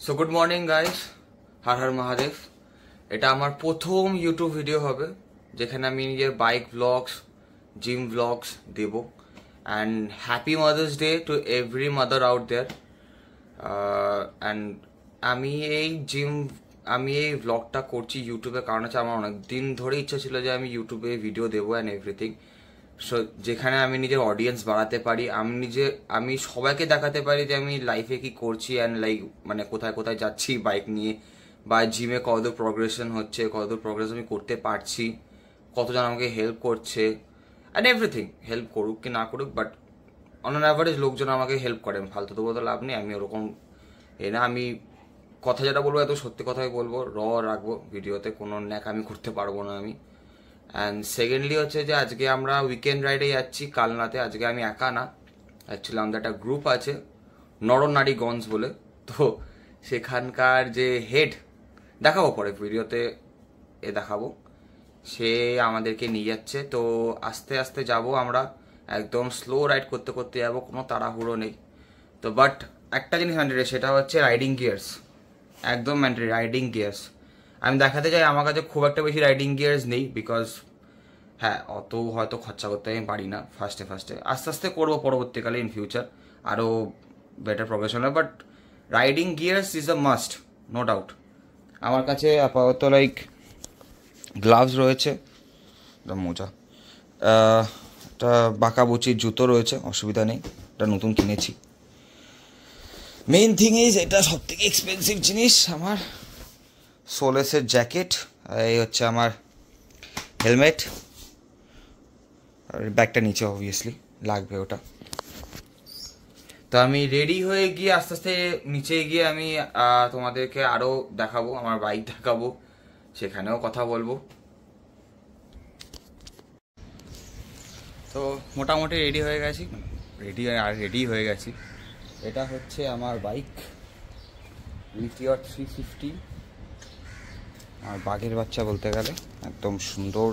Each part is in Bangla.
So good morning guys, Har Har Mahadev. এটা আমার প্রথম ইউটিউব ভিডিও হবে যেখানে আমি নিজের বাইক ব্লগস, জিম ব্লগস দেব। And happy mother's day to every mother out there. And আমি এই ব্লগটা করছি ইউটিউবে, কারণ হচ্ছে আমার অনেক দিন ধরে ইচ্ছা ছিল যে আমি ইউটিউবে ভিডিও দেবো অ্যান্ড এভরিথিং। সো যেখানে আমি নিজের অডিয়েন্স বাড়াতে পারি, আমি সবাইকে দেখাতে পারি যে আমি লাইফে কি করছি অ্যান্ড মানে কোথায় কোথায় যাচ্ছি বাইক নিয়ে, বা জিমে কতদূর প্রোগ্রেশন হচ্ছে, কতদূর প্রোগ্রেস আমি করতে পারছি, কতজন আমাকে হেল্প করছে অ্যান্ড এভরিথিং। হেল্প করুক কি না করুক, বাট অন অ্যান অ্যাভারেজ লোকজন আমাকে হেল্প করে। ফালতু তো বলতে লাভ নেই, আমি ওরকম আমি কথা যেটা বলবো এত সত্যি কথাই বলবো, রাখবো ভিডিওতে, কোনো ন্যাকামি করতে পারবো না আমি। অ্যান্ড সেকেন্ডলি হচ্ছে যে আজকে আমরা উইকেন্ড রাইডে যাচ্ছি কালনাতে। আজকে আমি একা না, অ্যাকচুয়ালি আমাদের একটা গ্রুপ আছে নরনারীগঞ্জ বলে, তো সেখানকার যে হেড দেখাবো পরে ভিডিওতে, দেখাবো, সে আমাদেরকে নিয়ে যাচ্ছে। তো আস্তে আস্তে যাব আমরা, একদম স্লো রাইড করতে করতে যাবো, কোনো তাড়াহুড়ো নেই। তো বাট একটা জিনিস ম্যান্ডেটরি, সেটা হচ্ছে রাইডিং গিয়ার্স, একদম ম্যান্ডেটরি রাইডিং গিয়ার্স। আমি দেখাতে চাই আমার কাছে খুব একটা বেশি রাইডিং গিয়ার্স নেই, বিকজ হ্যাঁ অত হয়তো খরচা করতে আমি পারি না ফার্স্টে আস্তে আস্তে করবো পরবর্তীকালে ইন ফিউচার আরও বেটার প্রফেশন হয়। But riding gears is a must, no doubt. আমার কাছে আপাতত গ্লাভস রয়েছে, মোজা, একটা বাঁকাবুচির জুতো রয়েছে, অসুবিধা নেই, এটা নতুন কিনেছি। মেইন থিং ইজ এটা সব থেকে এক্সপেন্সিভ জিনিস আমার, সোলেসের জ্যাকেট, এই হচ্ছে আমার হেলমেট, আর ব্যাগটা নিচে অবভিয়াসলি লাগবে ওটা। তো আমি রেডি হয়ে গিয়ে আস্তে আস্তে নিচে গিয়ে আমি তোমাদেরকে আরও দেখাবো, আমার বাইক দেখাবো, সেখানেও কথা বলবো। তো মোটামুটি রেডি হয়ে গেছি। এটা হচ্ছে আমার বাইক মিটিওর 350, আর বাঘের বাচ্চা বলতে গেলে, একদম সুন্দর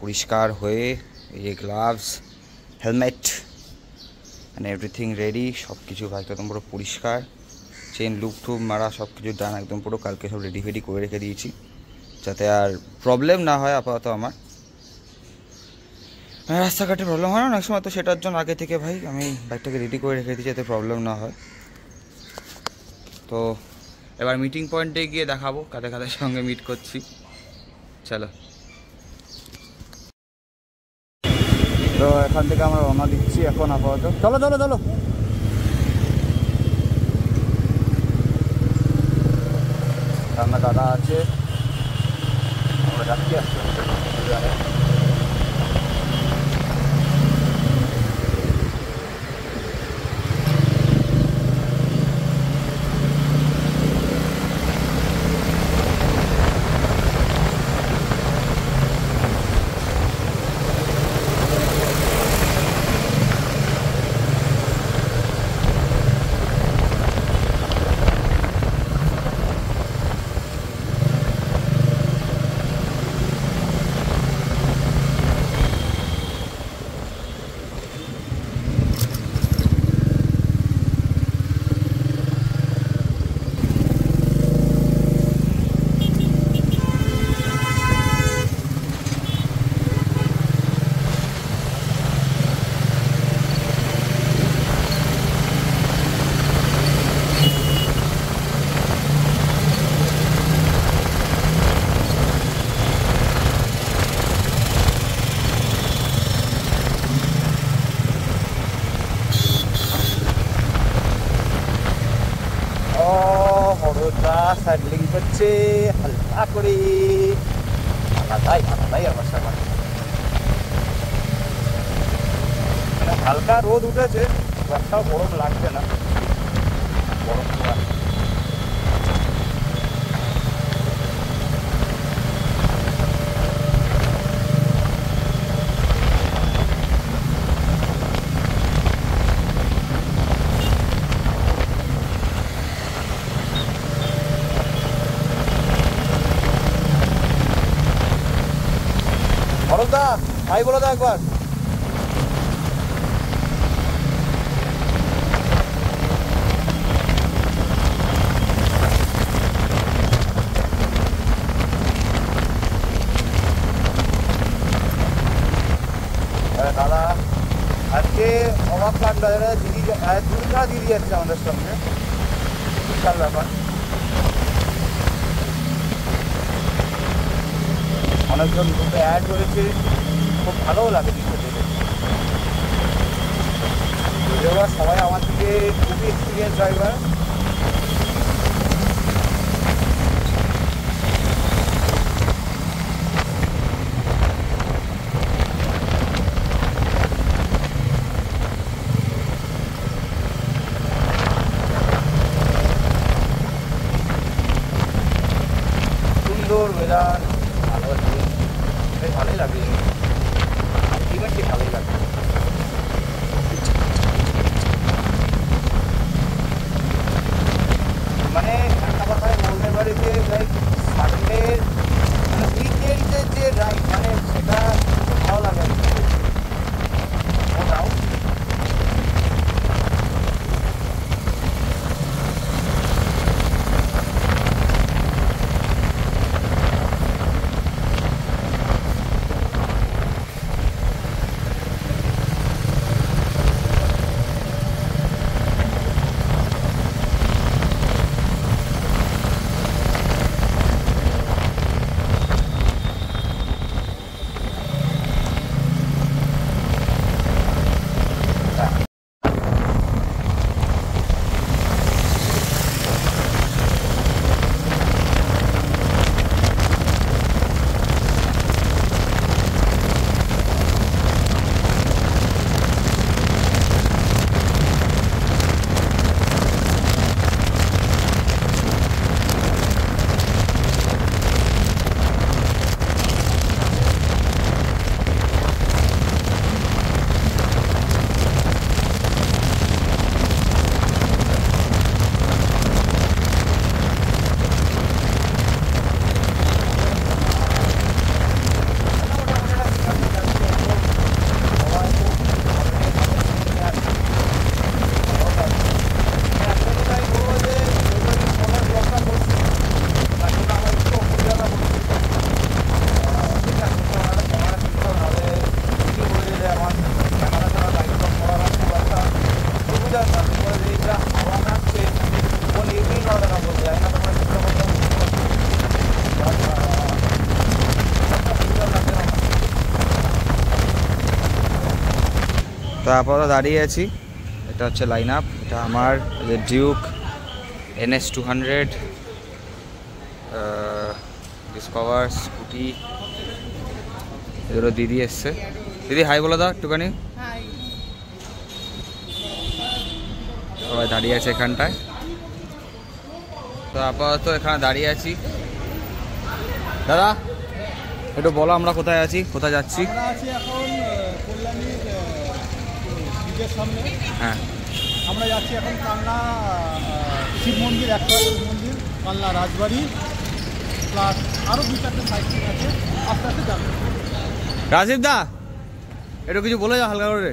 পরিষ্কার হয়ে, এই gloves, helmet and everything ready, সব কিছু বাইকটা একদম পুরো পরিষ্কার, চেন লুপ টুপ মারা সব কিছু ডান, একদম পুরো কালকে সব রেডি করে রেখে দিয়েছি যাতে আর প্রবলেম না হয়। আপাতত আমার রাস্তাঘাটে প্রবলেম হয় না অনেক সময়, তো সেটার জন্য আগে থেকে ভাই আমি বাইকটাকে রেডি করে রেখে দিই যাতে প্রবলেম না হয়। তো এবার মিটিং পয়েন্টে গিয়ে দেখাবো কাদের কাদের সঙ্গে মিট করছি, চলো। তো এখান থেকে আমরা রওনা দিচ্ছি এখন আপাতত, চলো চলো চলো। সামনে দাদা আছে, আমরা যাচ্ছি আসতে। সাইক্লিং করছে হালকা করে, আলাদাই অবস্থা। মানে হালকা রোদ উঠেছে, একটাও গরম লাগছে না, গরম দা ভাই বলো তো একবার। দুর্গা দিদি যাচ্ছে আমাদের সঙ্গে, বিশাল ব্যাপার। অনেকজন গ্রুপে অ্যাড করেছে, খুব ভালোও লাগে দেখতে দেখে। যদিও সবাই আমার থেকে খুবই এক্সপিরিয়েন্স ড্রাইভার। সুন্দর ওয়েদার, ভালো আছে, বেশ ভালোই লাগে, ইভেন্টটি ভালোই লাগে। মানে একটা কথায় বলতে পারি যে লাইক সানডের মানে উইকেন্ডের যে রাইড মানে সেটা ভালো লাগে ওটাও। তো আপাতত দাঁড়িয়ে আছি, এটা হচ্ছে লাইন আপ। এটা আমার ডিউক NS 200 ডিসকভার স্কুটি, এগুলো দিদি এসছে। দিদি হাই বলে দাও একটুখানি। সবাই দাঁড়িয়ে আছে এখানটায়। তো আপাতত এখানে দাঁড়িয়ে আছি। দাদা একটু বলো আমরা কোথায় আছি, কোথায় যাচ্ছি? আমরা আছি এখন কল্যাণীর ব্রিজের সামনে। হ্যাঁ, আমরা যাচ্ছি এখন কালনা শিব মন্দির, একটা মন্দির, কালনা রাজবাড়ি, প্লাস আরও 2-4টে সাইক্লিং আছে, আস্তে আস্তে যাবে। রাজীব দা একটু কিছু বলে যাও হালকা করে,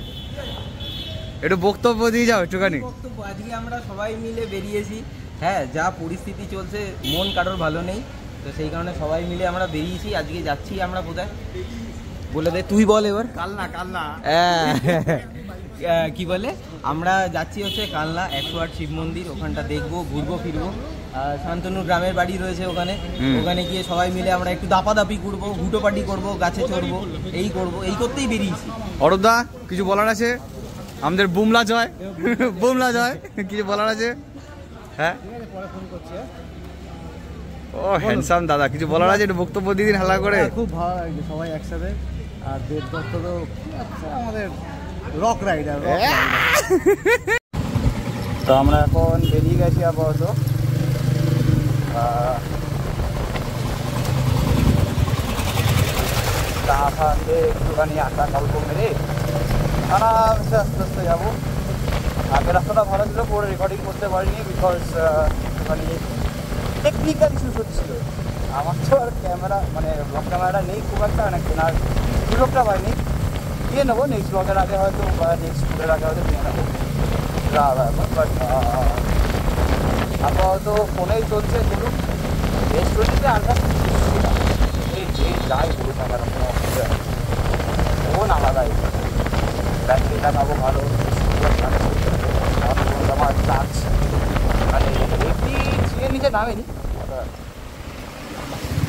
একটু বক্তব্য দিয়ে যাও একটুখানি। বক্তব্য আজকে আমরা সবাই মিলে বেরিয়েছি। হ্যাঁ, যা পরিস্থিতি চলছে মন কারোর ভালো নেই, তো সেই কারণে সবাই মিলে আমরা বেরিয়েছি। আজকে যাচ্ছি আমরা কোথায় বলে দে, তুই বল এবার। কালনা কালনা কি বলে, আমরা যাচ্ছি হচ্ছে কালনা 108 শিব মন্দির, ওখানটা দেখবো, ঘুরবো ফিরবো। শান্তনু গ্রামের বাড়ি রয়েছে ওখানে, ওখানে গিয়ে সবাই মিলে আমরা একটু দাপাদাপি করবো, হুটোপাটি করবো, গাছে চড়বো, এই করতেই বেরিয়েছি। অরূপদা কিছু বলার আছে? আমাদের বুমলা জয়, বুমলা জয়, কিছু বলার আছে? হ্যাঁ, ও হ্যান্ডসাম দাদা, কিছু বলার আছে? একটু বক্তব্য দিয়ে দিন হালকা করে। খুব ভালো লাগছে সবাই একসাথে। আর দেব দত্ত তো আমাদের রক রাইডার। তো আমরা এখন বেরিয়ে গেছি আপাতত। চা ফা খেয়ে একটুখানি আঁকা গল্প মেরে আরামসে আস্তে আস্তে যাবো। আগের রাস্তাটা ভালো ছিল, পরে রেকর্ডিং করতে পারিনি বিকজ একটুখানি টেকনিক্যাল ইস্যুস হচ্ছিল। আমার তো আর ক্যামেরা মানে ব্লগ ক্যামেরাটা নেই খুব একটা, মানে কেনার সুযোগটা পাইনি। কিনে নেবো নেক্সট ব্লগের আগে হয়তো, বা নেক্সট টুরের আগে হয়তো কিনে নেবো, বাট আপাতত ফোনেই চলছে। ধরুন রেস্টুরেন্টে আনলাম এই যে যাই বলুন না কেন কোনো অসুবিধা নেই, ফোন আলাদাই, ব্যাটারিটা পাবো ভালো, নামেনি,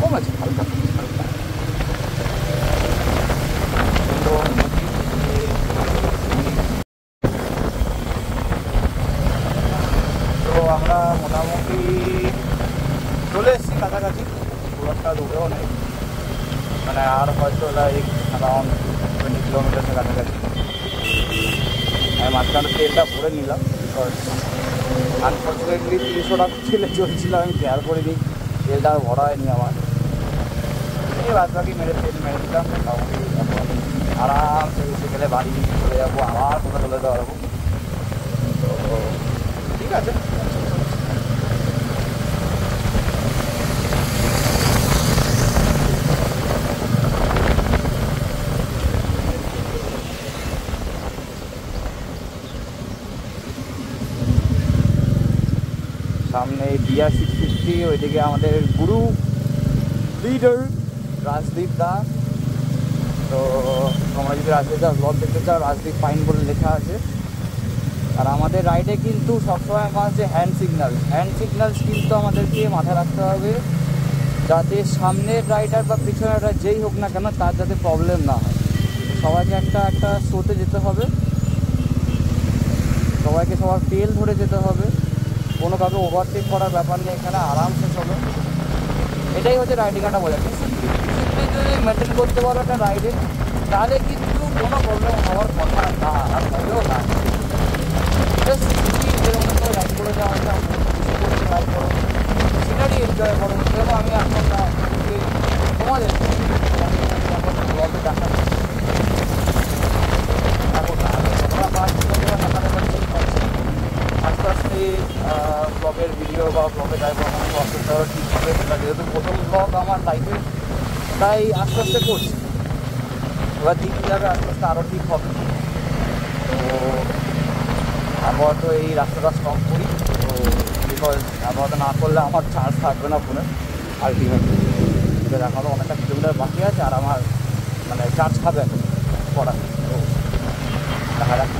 কমেছে হালকা হালকা। তো আমরা মোটামুটি চলে এসেছি কাছাকাছি, খুব একটা দূরেও নেই, মানে আর হয়তো লাইক অ্যারাউন্ড 20 কিলোমিটারের কাছাকাছি। আমি মাঝখানে তেলটা ভরে নিলাম, বিকজ আনফর্চুনেটলি 300 টাকা তেলে চলছিল, আমি খেয়াল করিনি, তেলটা আর ভরা হয়নি আমার। এই বাদ বাকি মেরে তেল মেরে দিলাম, মোটামুটি এখন আরামসে এসে গেলে বাড়ি চলে যাবো, আবার কোথাও চলে যেতে পারবো। তো ঠিক আছে। সামনে BR 650, ওইদিকে আমাদের গুরু লিডার রাজদীপ দা। তো তোমরা যদি রাজদীপ দা ব্লগ দেখতে চাও, রাজদীপ ফাইন বলে লেখা আছে। আর আমাদের রাইডে কিন্তু সবসময় আছে হ্যান্ড সিগন্যালস কিন্তু আমাদেরকে মাথায় রাখতে হবে, যাতে সামনের রাইডার বা পিছনের রাইডার যেই হোক না কেন তার যাতে প্রবলেম না হয়। সবাইকে একটা শোতে যেতে হবে, সবাইকে সবার তেল ধরে যেতে হবে, কোনো কাউকে ওভারটেক করার ব্যাপার নেই এখানে, আরামসে চলো। এটাই হচ্ছে রাইডিং একটা বোঝা। ডিসিপ্লিন যদি মেনটেন করতে পারো একটা রাইডে, তাহলে কিন্তু কোনো প্রবলেম হওয়ার কথা না, আর হবেও না। যেরকম করে রাইড করে যাওয়া হচ্ছে, রাইড করো, সিনারি এনজয় করো। যেরকম আমি এখন তোমাদের ব্লগে দেখা এখন না, তোমরা 5 কিলোমিটার হাঁটাতে পারছি, আস্তে আস্তে ব্লগের ভিডিও বা ব্লগে যাইবো আমার প্রসেসটা ঠিক হবে। সেটা যেহেতু প্রথম ব্লগ আমার লাইফে, তাই আস্তে আস্তে করছি, এবার ঠিক যাবে, আস্তে আস্তে আরও ঠিক হবে। তো আপাতত এই রাস্তাটা স্টপ করি, তো বিকজ আপাতত না করলে আমার চার্জ থাকবে না ফোনে আলটিমেটলি। এখনও অনেকটা কিলোমিটার বাকি আছে, আর আমার মানে চার্জ খাবে এখন পড়া। তো দেখা যাক।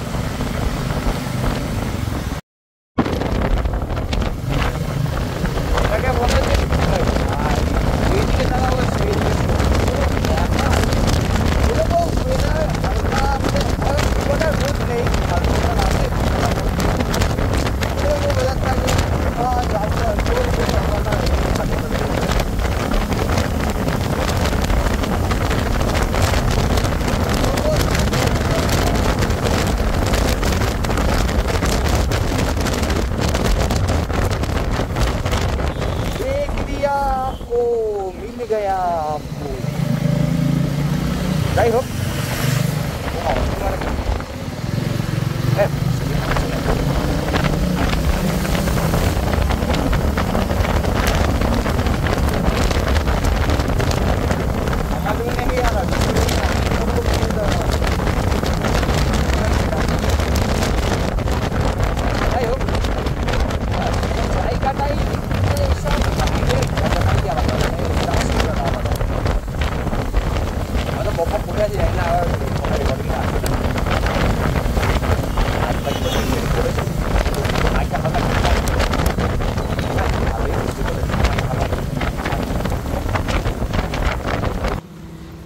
যাই হোক,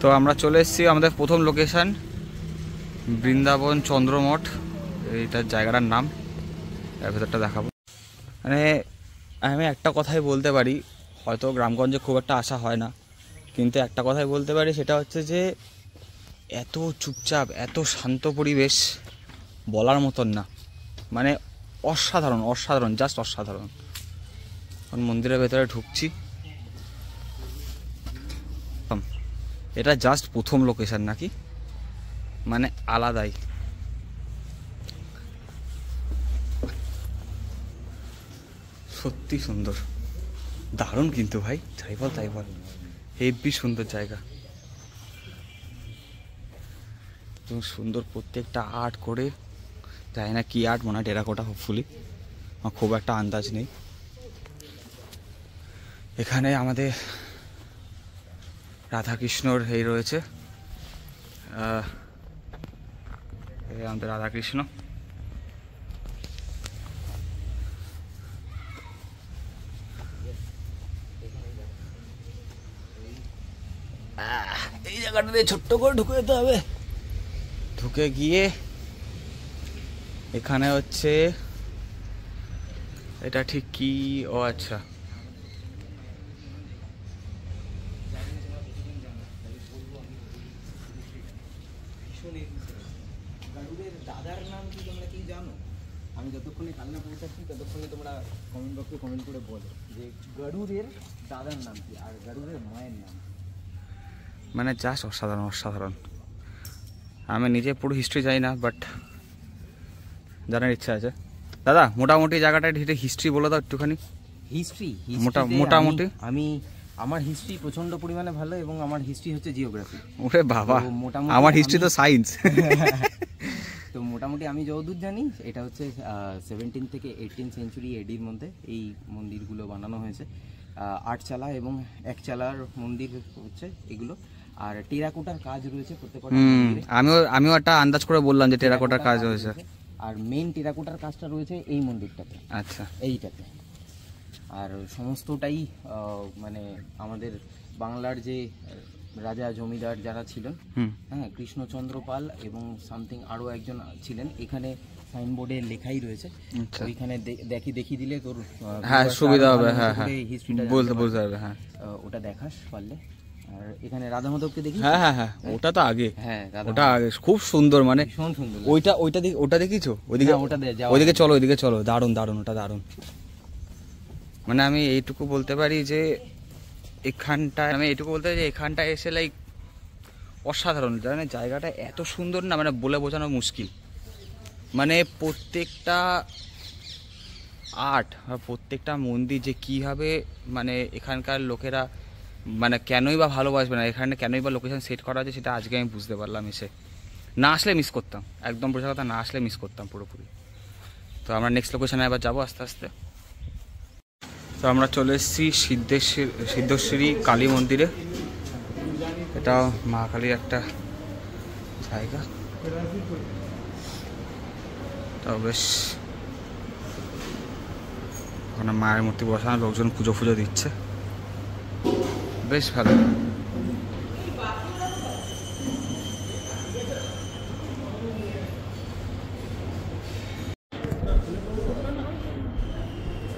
তো আমরা চলে এসেছি আমাদের প্রথম লোকেশান, বৃন্দাবন চন্দ্রমঠ, এইটার জায়গাটার নাম, এর ভেতরটা দেখাবো। মানে আমি একটা কথাই বলতে পারি, হয়তো গ্রামগঞ্জে খুব একটা আসা হয় না, কিন্তু একটা কথাই বলতে পারি, সেটা হচ্ছে যে এত চুপচাপ, এত শান্ত পরিবেশ বলার মতন না, মানে অসাধারণ অসাধারণ, জাস্ট অসাধারণ। এখন মন্দিরের ভেতরে ঢুকছি, এটা জাস্ট প্রথম লোকেশন নাকি, মানে আলাদাই। সত্যি সুন্দর, দারুণ কিন্তু ভাই, যাই বল তাই বল, হেব্বি সুন্দর জায়গা, সুন্দর প্রত্যেকটা আর্ট করে, জানি না কি আর্ট, মনে হয় টেরাকোটা, হোপফুলি, আমার খুব একটা আন্দাজ নেই। এখানে আমাদের রাধাকৃষ্ণর এই রয়েছে, আমাদের রাধাকৃষ্ণ, জায়গাটাতে ছোট্ট করে ঢুকে যেতে হবে। ঢুকে গিয়ে এখানে হচ্ছে এটা ঠিক কি, ও আচ্ছা গাড়ুরের দাদার নাম কি তোমরা কি জানো? আমি যতক্ষণে কালনা পৌঁছাচ্ছি ততক্ষণে তোমরা কমেন্ট বক্সে কমেন্ট করে বলো যে গাড়ুরের দাদার নাম কি আর গাড়ুরের মায়ের নাম। মানে জাস্ট অসাধারণ অসাধারণ। আমি নিজে পুরো হিস্ট্রি জানি না, বাট জানার ইচ্ছা আছে। দাদা মোটামুটি জায়গাটা হিস্ট্রি বলে দাও একটুখানি। হিস্ট্রি মোটামুটি আমি আমার হিস্ট্রি প্রচন্ড পরিমাণে ভালো এবং আমার হিস্ট্রি হচ্ছে জিওগ্রাফি। ওরে বাবা, মোটামুটি আমার হিস্ট্রি তো সায়েন্স। তো মোটামুটি আমি যতদূর জানি এটা হচ্ছে 17 থেকে 18 সেঞ্চুরি এডির মধ্যে এই মন্দিরগুলো বানানো হয়েছে। 8 চালা এবং 1 চালার মন্দির হচ্ছে এগুলো। আর টেরাকোটার কাজ রয়েছে প্রত্যেকটা মন্দিরে। আমিও একটা আন্দাজ করে বললাম যে টেরাকোটার কাজ হয়েছে। আর মেইন টেরাকোটার কাজটা রয়েছে এই মন্দিরটাতে, আচ্ছা এইটাতে। আর সমস্তটাই মানে আমাদের বাংলার যে রাজা জমিদার যারা ছিলেন, হ্যাঁ, কৃষ্ণচন্দ্র পাল এবং সামথিং আরও একজন ছিলেন। এখানে সাইনবোর্ডে লেখাই রয়েছে, ওইখানে দেখিয়ে দিলে তোর হ্যাঁ সুবিধা হবে। হ্যাঁ হ্যাঁ হিস্ট্রিটা বলতে হবে। হ্যাঁ ওটা দেখাস পারলে। আর এখানে রাধা মাধবকে দেখি। হ্যাঁ হ্যাঁ হ্যাঁ ওটা তো আগে, হ্যাঁ ওটা আগে খুব সুন্দর, মানে ভীষণ সুন্দর। ওটা দেখিছো? ওইদিকে ওইদিকে চলো, ওইদিকে চলো, দারুণ দারুণ, ওটা দারুণ। মানে আমি এইটুকু বলতে পারি যে এখানটা এসে লাইক অসাধারণ। মানে জায়গাটা এত সুন্দর না, মানে বলে বোঝানো মুশকিল। মানে প্রত্যেকটা আর্ট বা প্রত্যেকটা মন্দির যে কীভাবে, মানে এখানকার লোকেরা মানে কেনই বা ভালোবাসবে না, এখানে কেনই বা লোকেশন সেট করা আছে, সেটা আজকে আমি বুঝতে পারলাম এসে। না আসলে মিস করতাম, একদম বোঝা কথা, না আসলে মিস করতাম পুরোপুরি। তো আমরা নেক্সট লোকেশনে এবার যাবো আস্তে আস্তে। তো আমরা চলে এসেছি সিদ্ধেশ্বরী কালী মন্দিরে। এটা মা কালীর একটা জায়গা। তো বেশ ওখানে মায়ের মূর্তি বসানো, লোকজন পুজো ফুজো দিচ্ছে, বেশ ভালো।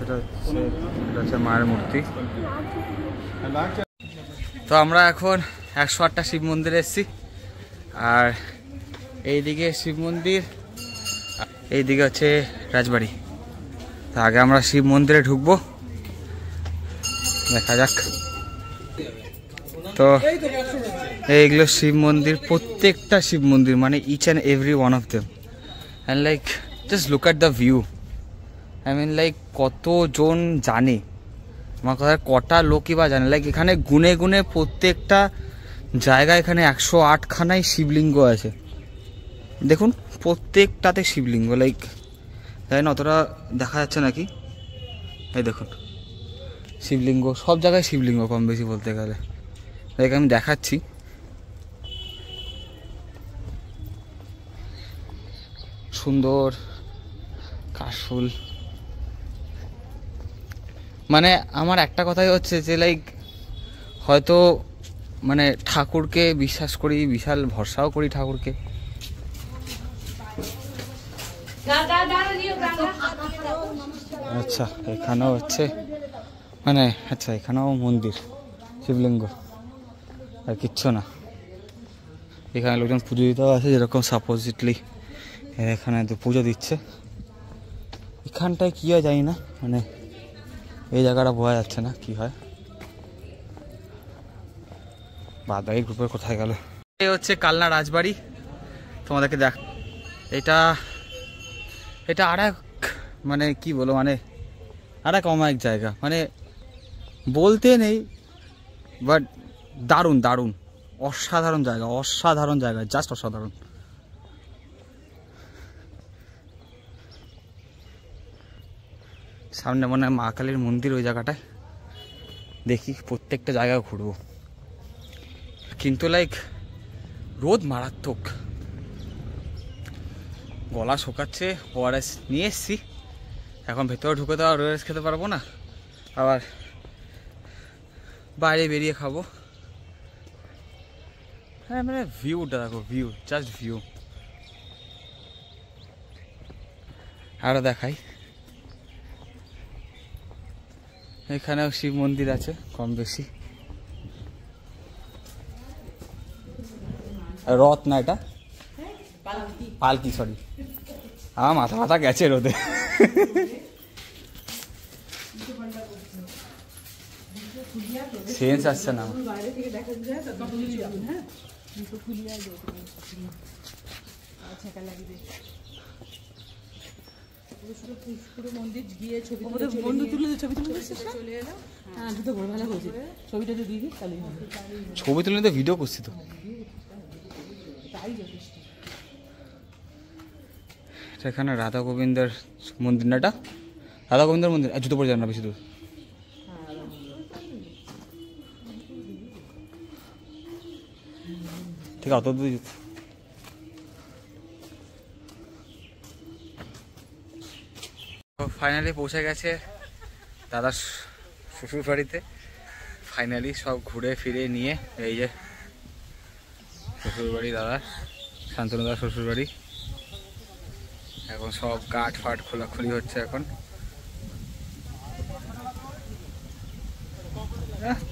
এটা হচ্ছে মায়ের মূর্তি। তো আমরা এখন 108টা শিব মন্দিরে এসেছি। আর এইদিকে শিব মন্দির, এইদিকে হচ্ছে রাজবাড়ি। তো আগে আমরা শিব মন্দিরে ঢুকবো, দেখা যাক। তো এইগুলো শিব মন্দির, প্রত্যেকটা শিব মন্দির, মানে each and every one of them. And like just look at the view. I mean like কতজন জানে, আমার কথা কটা লোকই বা জানে। লাইক এখানে গুনে গুনে প্রত্যেকটা জায়গায় এখানে 108খানাই শিবলিঙ্গ আছে। দেখুন প্রত্যেকটাতে শিবলিঙ্গ, লাইক জানি না অতটা দেখা যাচ্ছে নাকি, এই দেখুন শিবলিঙ্গ, সব জায়গায় শিবলিঙ্গ কম বেশি বলতে গেলে। লাইক আমি দেখাচ্ছি, সুন্দর কাশফুল। মানে আমার একটা কথাই হচ্ছে যে লাইক হয়তো মানে ঠাকুরকে বিশ্বাস করি, বিশাল ভরসাও করি ঠাকুরকে। আচ্ছা এখানেও হচ্ছে মানে, আচ্ছা এখানেও মন্দির, শিবলিঙ্গ, আর কিচ্ছু না। এখানে লোকজন পুজো দিতেও আছে, যেরকম সাপোজিটলি এখানে পুজো দিচ্ছে। এখানটায় কী হয় জানি না, মানে এই জায়গাটা বোঝা যাচ্ছে না কি হয়। বাদবাকি গ্রুপের কোথায় গেল? এই হচ্ছে কালনা রাজবাড়ি, তোমাদেরকে দেখ। এটা আর এক মানে কি বলো, মানে আর এক অমায়িক জায়গা, মানে বলতে নেই, বাট দারুণ দারুণ অসাধারণ জায়গা, অসাধারণ জায়গা, জাস্ট অসাধারণ। সামনে মনে হয় মা কালীর মন্দির, ওই জায়গাটায় দেখি। প্রত্যেকটা জায়গায় ঘুরবো, কিন্তু লাইক রোদ মারাত্মক, গলা শুকাচ্ছে। ওআরএস নিয়ে এসছি, এখন ভেতরে ঢুকে তো আর ওআরএস খেতে পারবো না, আবার বাইরে বেরিয়ে খাবো। হ্যাঁ মানে ভিউটা দেখো, ভিউ, জাস্ট ভিউ। আরও দেখাই, এখানেও শিব মন্দির আছে কম বেশি। রথ না এটা, পালকি, সরি, আমার মাথা মাথা গেছে রোদে। সেন্স আসছে না, ছবি তুলে তো ভিডিও করছি তো। এখানে রাধা গোবিন্দের মন্দির না, এটা রাধা গোবিন্দের মন্দির। জুতো পরে যান না বেশি দূর। ঠিক আছে, অত দূর জুতো। ফাইনালি পৌঁছে গেছে দাদা শ্বশুর বাড়িতে। ফাইনালি সব ঘুরে ফিরে নিয়ে, এই যে শ্বশুর বাড়ি দাদার, শান্তনু দাদার শ্বশুর বাড়ি। এখন সব কাঠ ফাট খোলাখুলি হচ্ছে। এখন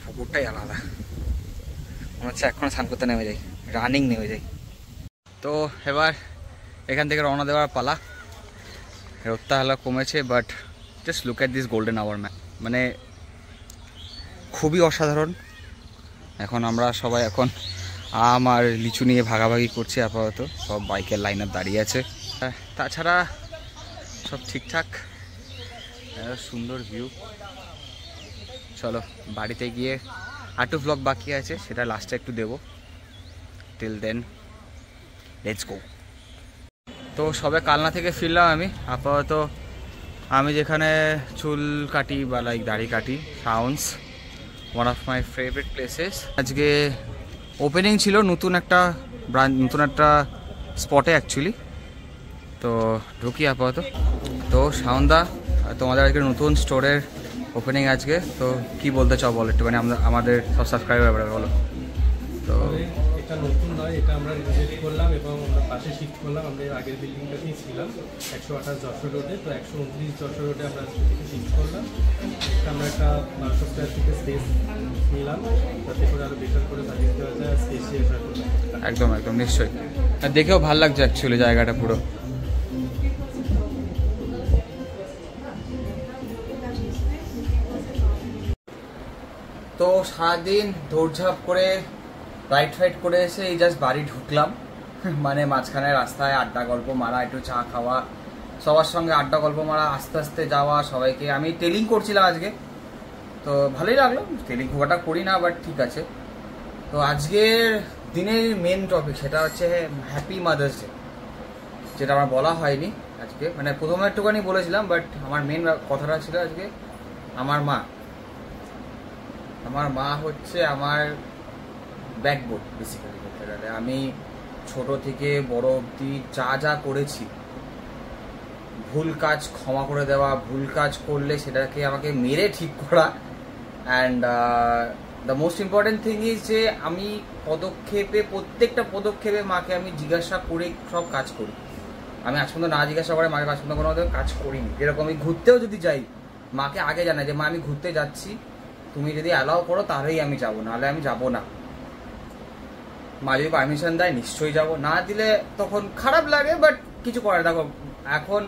পুকুরটাই আলাদা, মনে হচ্ছে এখন স্নান করতে নেমে যাই, রানিং নেমে যাই। তো এবার এখান থেকে রওনা দেওয়ার পালা। রোদটা হালকা কমেছে, but just look at this golden hour man, মানে খুবই অসাধারণ। এখন আমরা সবাই এখন আম আর লিচু নিয়ে ভাগাভাগি করছি। আপাতত সব বাইকের লাইন আপ দাঁড়িয়ে আছে, তাছাড়া সব ঠিকঠাক। সুন্দর ভিউ। চলো বাড়িতে গিয়ে আরেকটু ভ্লগ বাকি আছে, সেটা লাস্টে একটু দেবো। Till then let's go. তো সবে কালনা থেকে ফিরলাম আমি। আপাতত আমি যেখানে চুল কাটি বা লাইক দাড়ি কাটি, sounds, one of my favourite places. আজকে ওপেনিং ছিল নতুন একটা ব্রাঞ্চ, নতুন একটা স্পটে অ্যাকচুয়ালি। তো ঢুকি আপাতত। তো সাউন্ডদা, তোমাদের আজকে নতুন স্টোরের ওপেনিং আজকে, তো কি বলতে চাও বলো একটুখানি আমাদের সব সাবস্ক্রাইবার ব্যাপারে বলো। তো এটা নতুন নয়, এটা আমরা রিনোভেট করলাম এবং আমরা পাশে শিফট করলাম। আমরা এর আগের বিল্ডিংটাতেই ছিলাম 128 যশোর রোডে, তো 129 যশোর রোডে আমরা শিফট করলাম। আমরা একটা 1200 স্কোয়ার ফিটের স্পেস নিলাম, যাতে করে আরও বেটার করে সার্ভিস দেওয়া যায়, স্পেসিয়াস রাখা যায়। একদম একদম নিশ্চয়ই, আর দেখেও ভালো লাগছে অ্যাকচুয়ালি জায়গাটা পুরো। তো সারাদিন দৌড়ঝাঁপ করে রাইড ফাইড করে এসে এই জাস্ট বাড়ি ঢুকলাম। মানে মাঝখানে রাস্তায় আড্ডা গল্প মারা, একটু চা খাওয়া, সবার সঙ্গে আড্ডা গল্প মারা, আস্তে আস্তে যাওয়া সবাইকে। আমি টেলিং করছিলাম আজকে, তো ভালোই লাগলো। টেলিং খুব একটা করি না, বাট ঠিক আছে। তো আজকের দিনের মেন টপিক সেটা হচ্ছে হ্যাপি মাদার্স ডে, যেটা আমার বলা হয়নি আজকে। মানে প্রথমে একটুখানি বলেছিলাম, বাট আমার মেন কথাটা ছিল আজকে আমার মা। আমার মা হচ্ছে আমার ব্যাকবোন বেসিক্যালি বলতে গেলে। আমি ছোট থেকে বড় অবধি যা যা করেছি, ভুল কাজ ক্ষমা করে দেওয়া, ভুল কাজ করলে সেটাকে আমাকে মেরে ঠিক করা, and the most important thing is যে আমি প্রত্যেকটা পদক্ষেপে মাকে আমি জিজ্ঞাসা করে সব কাজ করি। আমি আজ পর্যন্ত না জিজ্ঞাসা করে মাকে কাজ পর্যন্ত কোনো কাজ করিনি। যেরকম আমি ঘুরতেও যদি যাই, মাকে আগে জানাই যে মা আমি ঘুরতে যাচ্ছি, তুমি যদি অ্যালাউ করো তাহলেই আমি যাবো, নাহলে আমি যাবো না। মা যদি পারমিশন দেয় নিশ্চয়ই যাবো, না দিলে তখন খারাপ লাগে, বাট কিছু করে। দেখো এখন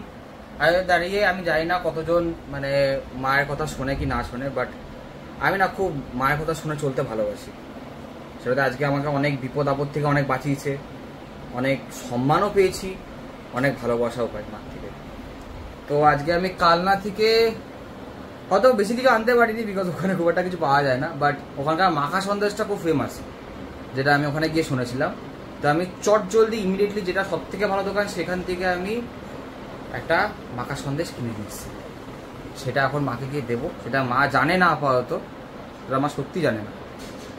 দাঁড়িয়ে আমি জানি না কতজন মানে মায়ের কথা শোনে কি না শোনে, বাট আমি না খুব মায়ের কথা শুনে চলতে ভালোবাসি। সেটা আজকে আমাকে অনেক বিপদ আপদ থেকে অনেক বাঁচিয়েছে, অনেক সম্মানও পেয়েছি, অনেক ভালোবাসাও পাই মার থেকে। তো আজকে আমি কালনা থেকে হয়তো বেশি কিছু আনতে পারিনি, বিকজ ওখানে খুব একটা কিছু পাওয়া যায় না, বাট ওখানকার মাখা সন্দেশটা খুব ফেমাস, যেটা আমি ওখানে গিয়ে শুনেছিলাম। তো আমি চট জলদি ইমিডিয়েটলি যেটা সব থেকে ভালো দোকান সেখান থেকে আমি একটা মাখা সন্দেশ কিনে নিচ্ছি। সেটা এখন মাকে গিয়ে দেবো। সেটা মা জানে না আপাতত, সেটা মা সত্যি জানে না,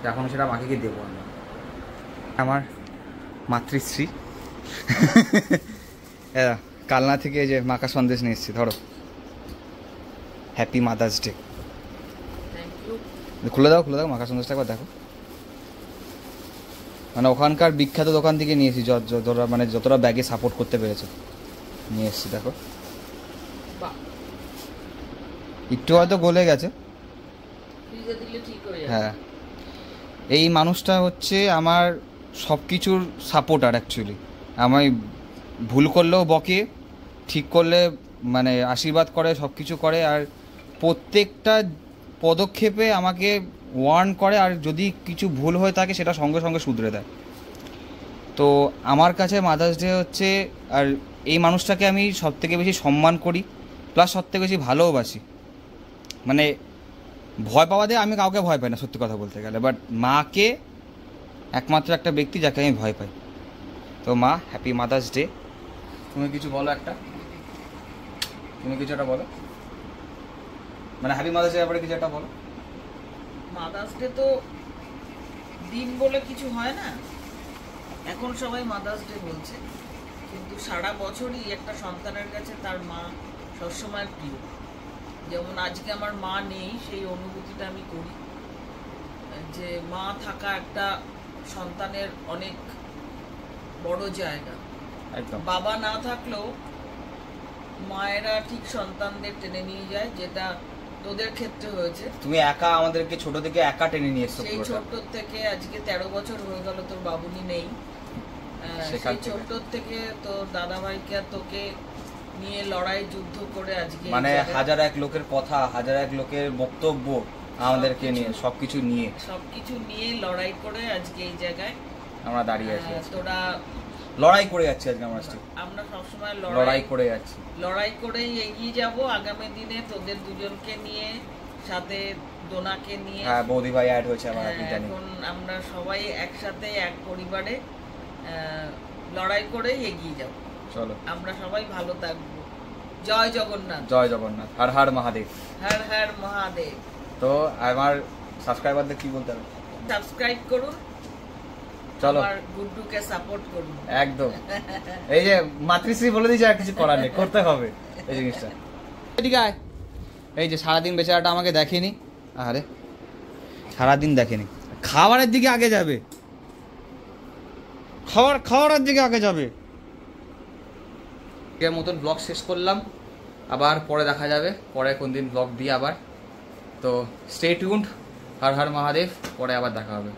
এখন সেটা মাকে গিয়ে দেবো আমি। আমার মাতৃশ্রী কালনা থেকে যে মাখা সন্দেশ নিয়ে এসেছি, ধরো হ্যাপি মাদার্স ডে। খুলে দাও মাখা সন্দেশটা একবার দেখো। মানে ওখানকার বিখ্যাত দোকান থেকে নিয়েছি, যতটা মানে যতটা ব্যাগে সাপোর্ট করতে পেরেছে নিয়ে এসেছি। দেখো একটু হয়তো গলে গেছে। হ্যাঁ, এই মানুষটা হচ্ছে আমার সব কিছুর সাপোর্টার অ্যাকচুয়ালি। আমি ভুল করলেও বকে, ঠিক করলে মানে আশীর্বাদ করে, সব কিছু করে, আর প্রত্যেকটা পদক্ষেপে আমাকে ওয়ার্ন করে, আর যদি কিছু ভুল হয়ে থাকে সেটা সঙ্গে সঙ্গে শুধরে দেয়। তো আমার কাছে মাদার্স ডে হচ্ছে, আর এই মানুষটাকে আমি সবথেকে বেশি সম্মান করি, প্লাস সবথেকে বেশি ভালোবাসি। মানে ভয় পাওয়া দিয়ে আমি কাউকে ভয় পাই না সত্যি কথা বলতে গেলে, বাট মাকে একমাত্র একটা ব্যক্তি যাকে আমি ভয় পাই। তো মা, হ্যাপি মাদার্স ডে। তুমি কিছু বলো একটা, তুমি কিছু একটা বলো, মানে হ্যাপি মাদার্স ডে ব্যাপারে কিছু একটা বলো। মাদার্স ডে তো দিন বলে কিছু হয় না, এখন সবাই মাদার্স ডে বলছে, কিন্তু সারা বছরই একটা সন্তানের কাছে তার মা সবসময় প্রিয়। যেমন আজকে আমার মা নেই, সেই অনুভূতিটা আমি করি যে মা থাকা একটা সন্তানের অনেক বড় জায়গা। একদম। বাবা না থাকলেও মায়েরা ঠিক সন্তানদের টেনে নিয়ে যায়, যেটা তোদের ক্ষেত্রে হয়েছে। তুমি একা আমাদেরকে ছোট থেকে একা টেনে নিয়ে এসছো। সেই ছোট থেকে আজকে 13 বছর হয়ে গেল তোর বাবুনি নেই, সেই ছোট থেকে তোর দাদা ভাইকে তোকে নিয়ে লড়াই যুদ্ধ করে আজকে মানে হাজার এক লোকের কথা, হাজার এক লোকের বক্তব্য আমাদেরকে নিয়ে, সবকিছু নিয়ে লড়াই করে আজকে এই জায়গায় আমরা দাঁড়িয়ে আছি। তোরা লড়াই করে যাচ্ছি আজকে আমরা সবসময় লড়াই করে যাচ্ছি, লড়াই করেই এগিয়ে যাব। আগামী দিনে তোদের দুজনকে নিয়ে, সাথে দোনাকে নিয়ে, হ্যাঁ বৌদি ভাই অ্যাড হয়েছে আমার, এখন আমরা সবাই একসাথে এক পরিবারে লড়াই করে এগিয়ে যাব। চলো আমরা সবাই ভালো থাকবো। জয় জগন্নাথ। জয় জগন্নাথ। হর হর মহাদেব। হর হর মহাদেব। তো আমার সাবস্ক্রাইবারদের কি বলতে হবে? সাবস্ক্রাইব করুন, চলো আমার গুড্ডুকে সাপোর্ট করুন। একদম। এই যে মাতৃশ্রী বলে দিয়েছে, আর কিছু করার নেই, করতে হবে এই জিনিসটা। ঠিক আছে, এই যে সারাদিন বেচারাটা আমাকে দেখেনি, আরে সারাদিন দেখেনি, খাবারের দিকে আগে যাবে, খাওয়ারের দিকে আগে যাবে। এর মতন ব্লগ শেষ করলাম, আবার পরে দেখা যাবে, পরে কোন দিন ব্লগ দিই আবার। তো স্টে টিউনড। হর হর মহাদেব, পরে আবার দেখা হবে।